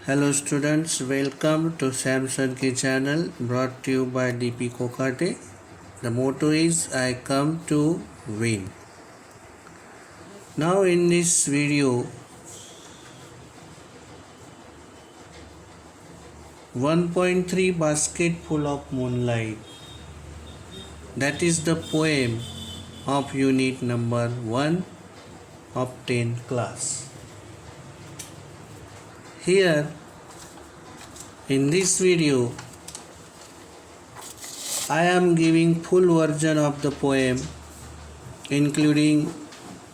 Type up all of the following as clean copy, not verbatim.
Hello students, welcome to Samson K channel brought to you by DP Kokate. The motto is I come to win. Now in this video 1.3 Basketful of Moonlight, that is the poem of unit number 1 of 10th class. Here in this video I am giving full version of the poem including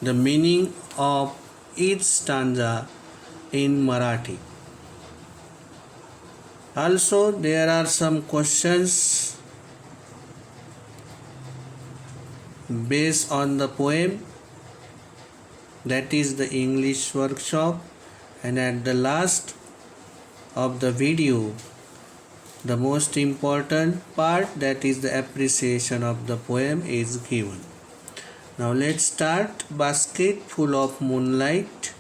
the meaning of each stanza in Marathi. Also there are some questions based on the poem, that is the English workshop, and at the last of the video the most important part, that is the appreciation of the poem, is given. Now let's start. Basketful of moonlight.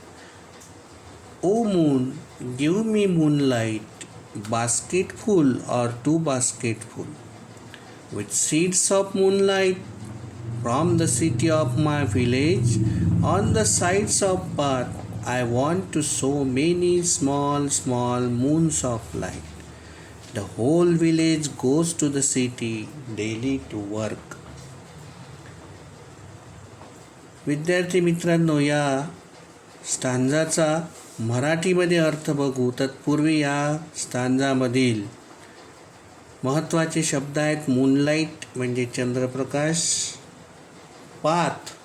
O moon, give me moonlight, basketful or two basketful, with seeds of moonlight from the city of my village. On the sides of path I want to sow many small moons of light. The whole village goes to the city daily to work. विद्यार्थी मित्रांनो, या स्टांजाचा मराठीमध्ये अर्थ बघू. तत्पूर्वी या स्टांजामधील महत्त्वाचे शब्द आहेत. मूनलाईट म्हणजे चंद्रप्रकाश, पाथ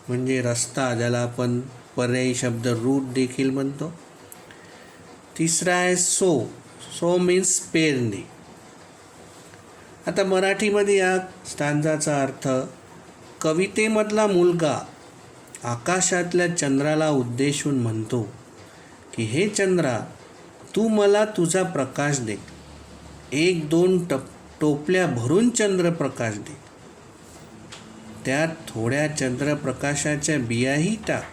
म्हणजे रस्ता, ज्याला आपण पर्यायी शब्द रूट देखील म्हणतो. तिसरा आहे सो मीन्स पेरणे. आता मराठीमध्ये या स्टांजाचा अर्थ, कवितेमधला मुलगा आकाशातल्या चंद्राला उद्देशून म्हणतो की हे चंद्रा, तू मला तुझा प्रकाश दे. 1-2 टोपल्या भरून चंद्रप्रकाश दे. त्यात थोड्या चंद्रप्रकाशाच्या बियाही टाक.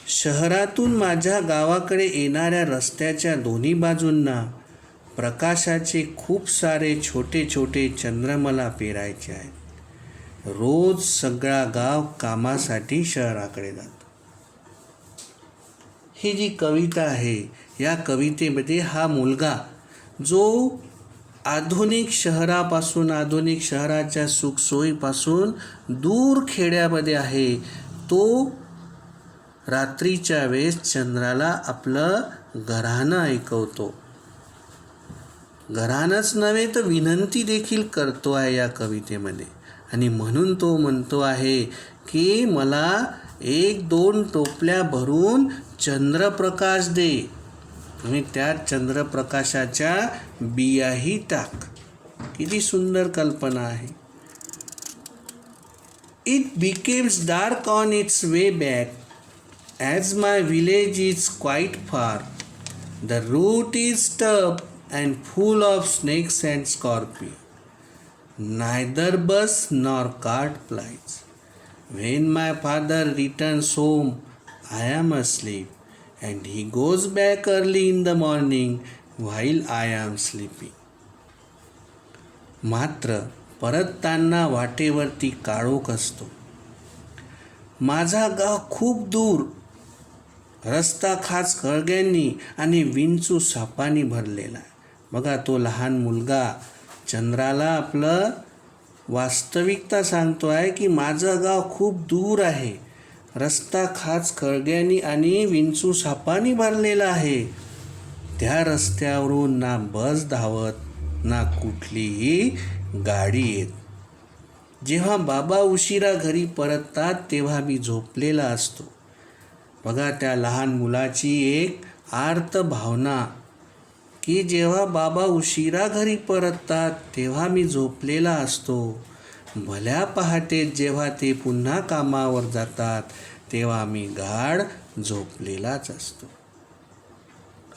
शहरातून माझ्या गावाकडे येणाऱ्या रस्त्याच्या दोन्ही बाजूंना प्रकाशाचे खूप सारे छोटे छोटे चंद्र मला पेरायचे आहेत. रोज सगळा गाव कामासाठी शहराकडे जातो. ही जी कविता आहे, या कवितेमध्ये हा मुलगा जो आधुनिक शहरापासून, आधुनिक शहराच्या सुखसोयीपासून दूर खेड्यामध्ये आहे, तो रात्रीच्या वेळेस चंद्राला आपलं घराणं ऐकवतो. घराणंच नव्हे तर विनंती देखील करतो आहे या कवितेमध्ये. आणि म्हणून तो म्हणतो आहे की मला 1-2 टोपल्या भरून चंद्रप्रकाश दे, आणि त्यात चंद्रप्रकाशाच्या बियाही टाक. किती सुंदर कल्पना आहे. It becomes dark on it's way back, as my village is quite far. The route is tough and full of snakes and scorpions. Neither bus nor cart plies. When my father returns home, I am asleep, and he goes back early in the morning while I am sleeping. मात्र परतताना वाटेवरती काळोख असतो. माझा गाव खूप दूर, रस्ता खास कळग्यांनी आणि विंचू सापांनी भरलेला आहे. बघा, तो लहान मुलगा चंद्राला आपलं वास्तविकता सांगतो आहे की माझं गाव खूप दूर आहे, रस्ता खास कळग्यांनी आणि विंचू सापांनी भरलेला आहे. त्या रस्त्यावरून ना बस धावत, ना कुठलीही गाडी येत. जेव्हा बाबा उशिरा घरी परततात तेव्हा मी झोपलेला असतो. बघा, त्या लहान मुलाची एक आर्त भावना की जेव्हा बाबा उशिरा घरी परततात तेव्हा मी झोपलेला असतो. भल्या पहाटे जेव्हा ते पुन्हा कामावर जातात तेव्हा मी गाढ झोपलेलाच असतो.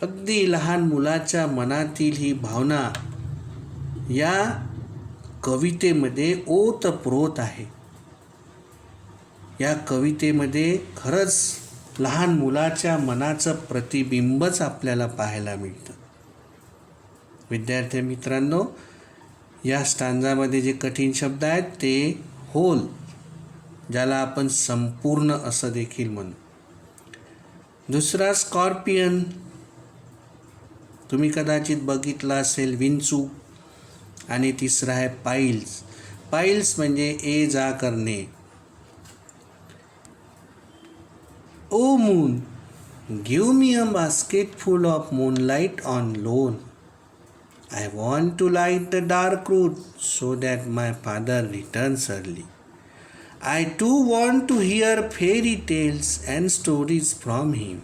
अगदी लहान मुलाच्या मनातील ही भावना या कवितेमध्ये ओतप्रोत आहे. या कवितेमध्ये खरंच लहान मुलाच्या मनाचं प्रतिबिंबच आपल्याला पाहायला मिळतं. विद्यार्थी मित्रांनो, या स्टांजामध्ये जे कठीण शब्द आहेत ते होल, ज्याला आपण संपूर्ण असं देखील म्हणू. दुसरा स्कॉर्पियन, तुम्ही कदाचित बघितलं असेल, विंचू. आणि तिसरा आहे पाईल्स. पाईल्स म्हणजे ये जा करणे. O moon, give me a basket full of moonlight on loan. I want to light the dark road so that my father returns early. I too want to hear fairy tales and stories from him.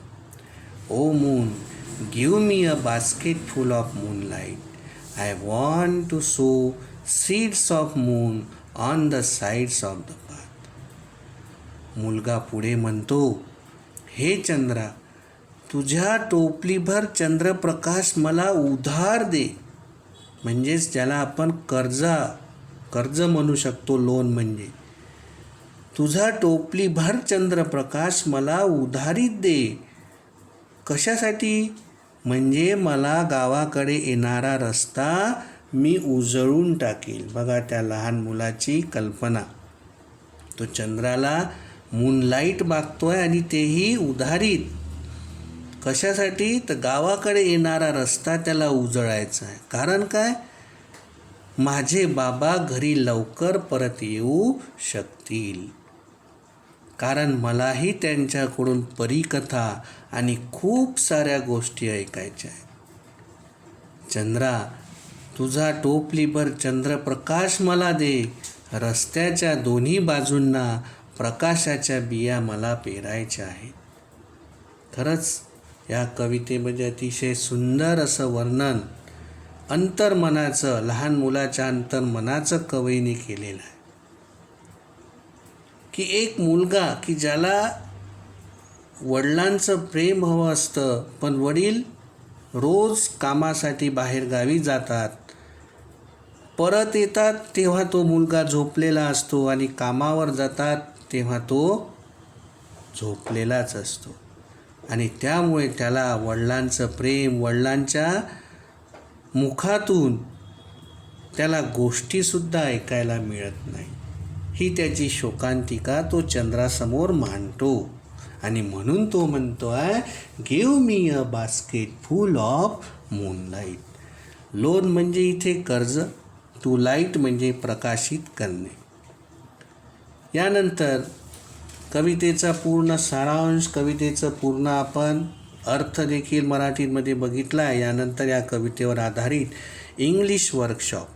O moon, give me a basket full of moonlight. I want to sow seeds of moon on the sides of the path. मुलगा पुढे म्हणतो, हे चंद्रा, तुझ्या टोपलीभर चंद्रप्रकाश मला उधार दे. म्हणजेच ज्याला आपण कर्ज म्हणू शकतो, लोन म्हणजे. तुझा टोपलीभर चंद्रप्रकाश मला उधारीत दे. कशासाठी? म्हणजे मला गावाकडे येणारा रस्ता मी उजळून टाकेल. बघा त्या लहान मुलाची कल्पना. तो चंद्राला मूनलाईट मागतोय आणि तेही उधारीत. कशासाठी? तर गावाकडे येणारा रस्ता त्याला उजळायचा आहे. कारण काय? माझे बाबा घरी लवकर परत येऊ शकतील. कारण मलाही त्यांच्याकडून परीकथा आणि खूप साऱ्या गोष्टी ऐकायच्या आहेत. चंद्रा, तुझा टोपलीभर चंद्रप्रकाश मला दे. रस्त्याच्या दोन्ही बाजूंना प्रकाशाच्या बिया मला पेरायच्या आहेत. खरंच या कवितेमध्ये अतिशय सुंदर असं वर्णन अंतर्मनाचं, लहान मुलाच्या अंतर्मनाचं कवीने केलेलं आहे. की एक मुलगा की ज्याला वडिलांचं प्रेम हवं असतं, पण वडील रोज कामासाठी बाहेरगावी जातात. परत येतात तेव्हा तो मुलगा झोपलेला असतो आणि कामावर जातात तेव्हा तो झोपलेलाच असतो. आणि त्यामुळे त्याला वडिलांचं प्रेम, वडिलांच्या मुखातून त्याला गोष्टीसुद्धा ऐकायला मिळत नाही. ही त्याची शोकांतिका तो चंद्रासमोर मांडतो. आणि म्हणून तो म्हणतो आहे, give me a basket full of moonlight. Loan म्हणजे इथे कर्ज, टू लाईट म्हणजे प्रकाशित करणे. यानंतर कवितेचा पूर्ण सारांश, कवितेचं पूर्ण आपण अर्थ देखील मराठीमध्ये बघितला आहे. यानंतर या कवितेवर आधारित इंग्लिश वर्कशॉप.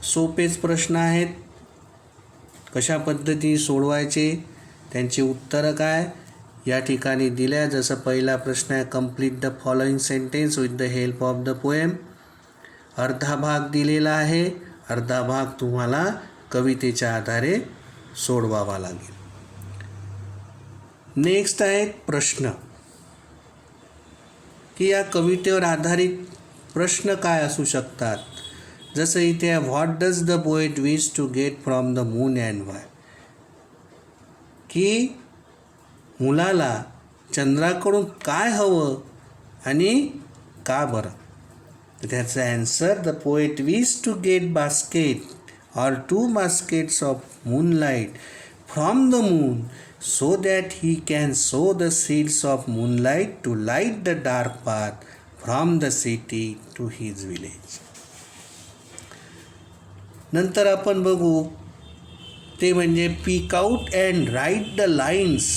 सोपेच प्रश्न आहेत, कशा पद्धतीने सोडवायचे, त्यांची उत्तरं काय या ठिकाणी दिल्या. जसं पहिला प्रश्न आहे, complete the following sentence with the help of the poem. अर्धा भाग दिलेला आहे, अर्धा भाग तुम्हाला कवितेच्या आधारे सोडवावा लागेल. नेक्स्ट आहेत प्रश्न, की या कवितेवर आधारित प्रश्न काय असू शकतात. जसं इथे आहे, what does the poet wish to get from the moon and why. की मुलाला चंद्राकडून काय हवं आणि का बरं. तर त्याचं answer, the poet wish to get basket or 2 baskets of moonlight from the moon so that he can sow the seeds of moonlight to light the dark path from the city to his village. नंतर आपण बघू ते म्हणजे pick out and write the lines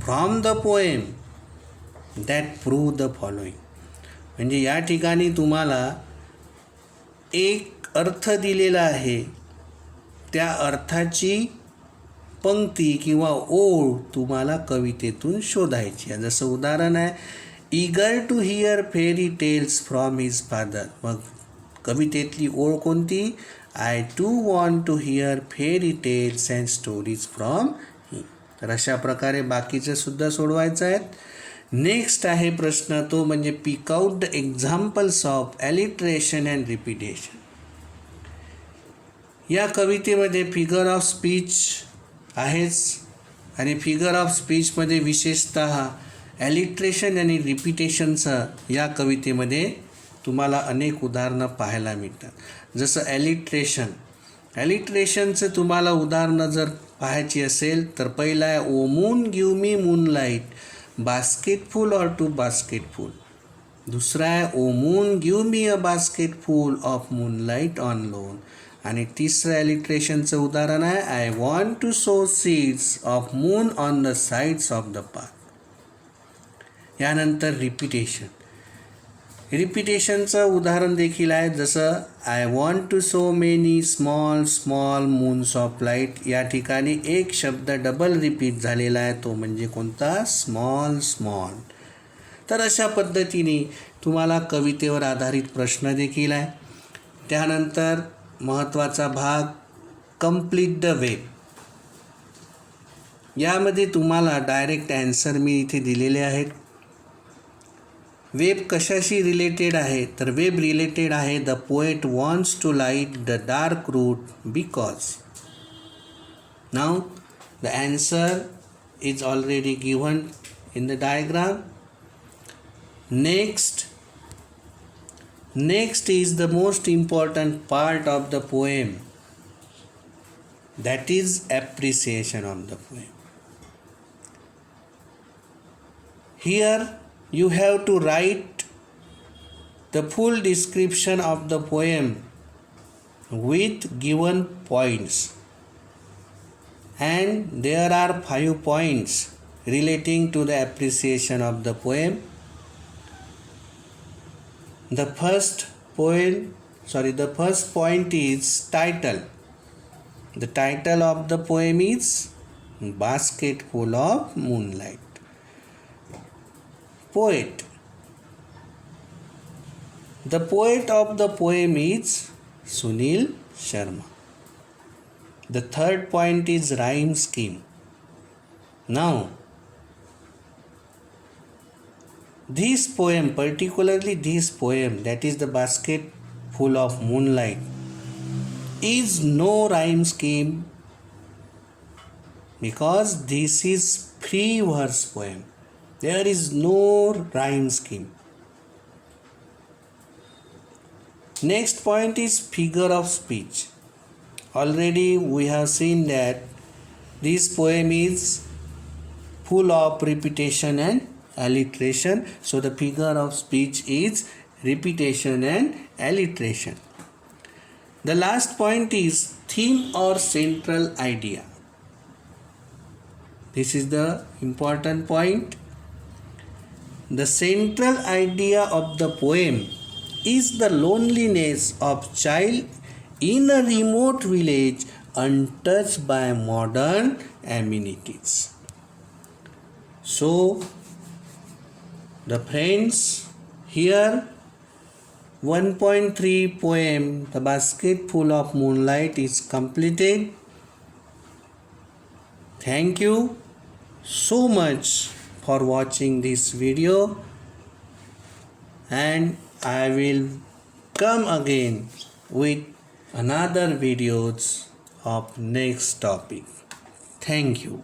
from the poem that prove the following. म्हणजे या ठिकाणी तुम्हाला एक अर्थ दिलेला आहे, त्या अर्थाची पंक्ती किंवा ओळ तुम्हाला कवितेतून शोधायची आहे. जसं उदाहरण आहे, eager to hear fairy tales from his father. मग कवितेतली ओळ कोणती? I too want to hear fairy tales and stories from him. तर अशा प्रकारे बाकीचे सुद्धा सोडवायचं आहेत. नेक्स्ट आहे प्रश्न, तो म्हणजे pick out the examples of alliteration and repetition. या कवितेमध्ये फिगर ऑफ स्पीच आहेच, आणि फिगर ऑफ स्पीचमध्ये विशेषतः ॲलिट्रेशन आणि रिपिटेशनचं या कवितेमध्ये तुम्हाला अनेक उदाहरणं पाहायला मिळतात. जसं ॲलिट्रेशनचं तुम्हाला उदाहरणं जर पाहायची असेल तर पहिलं आहे, O moon give me moonlight, basketful or two basketful. दुसरा आहे, O moon give me a basketful of moonlight on loan. आणि तिसरं ॲलिट्रेशनचं उदाहरण आहे, I want to sow seeds of moon on the sides of the path. यानंतर रिपिटेशनचं उदाहरण देखील आहे, जसं I want to sow many small small moons of light. या ठिकाणी एक शब्द डबल रिपीट झालेला आहे, तो म्हणजे कोणता, स्मॉल स्मॉल. तर अशा पद्धतीने तुम्हाला कवितेवर आधारित प्रश्न देखील आहे. त्यानंतर महत्त्वाचा भाग, कंप्लीट द वेब. यामध्ये तुम्हाला डायरेक्ट ॲन्सर मी इथे दिलेले आहेत. वेब कशाशी रिलेटेड आहे, तर वेब रिलेटेड आहे, the poet wants to light the dark route because. Now the answer is already given in the diagram. Next is the most important part of the poem, that is appreciation of the poem. Here you have to write the full description of the poem with given points, and there are 5 points relating to the appreciation of the poem. The first point is title. The title of the poem is Basketful of Moonlight. Poet. The poet of the poem is Sunil Sharma. The third point is rhyme scheme. Now, this poem, particularly this poem, that is the Basketful of Moonlight, is no rhyme scheme because this is free verse poem. There is no rhyme scheme. Next point is figure of speech. Already we have seen that this poem is full of repetition and alliteration, so the figure of speech is repetition and alliteration. The last point is theme or central idea. This is the important point. The central idea of the poem is the loneliness of child in a remote village untouched by modern amenities. So the friends, here 1.3 poem, The Basketful of Moonlight, is completed. Thank you so much for watching this video, and I will come again with another videos of next topic. Thank you.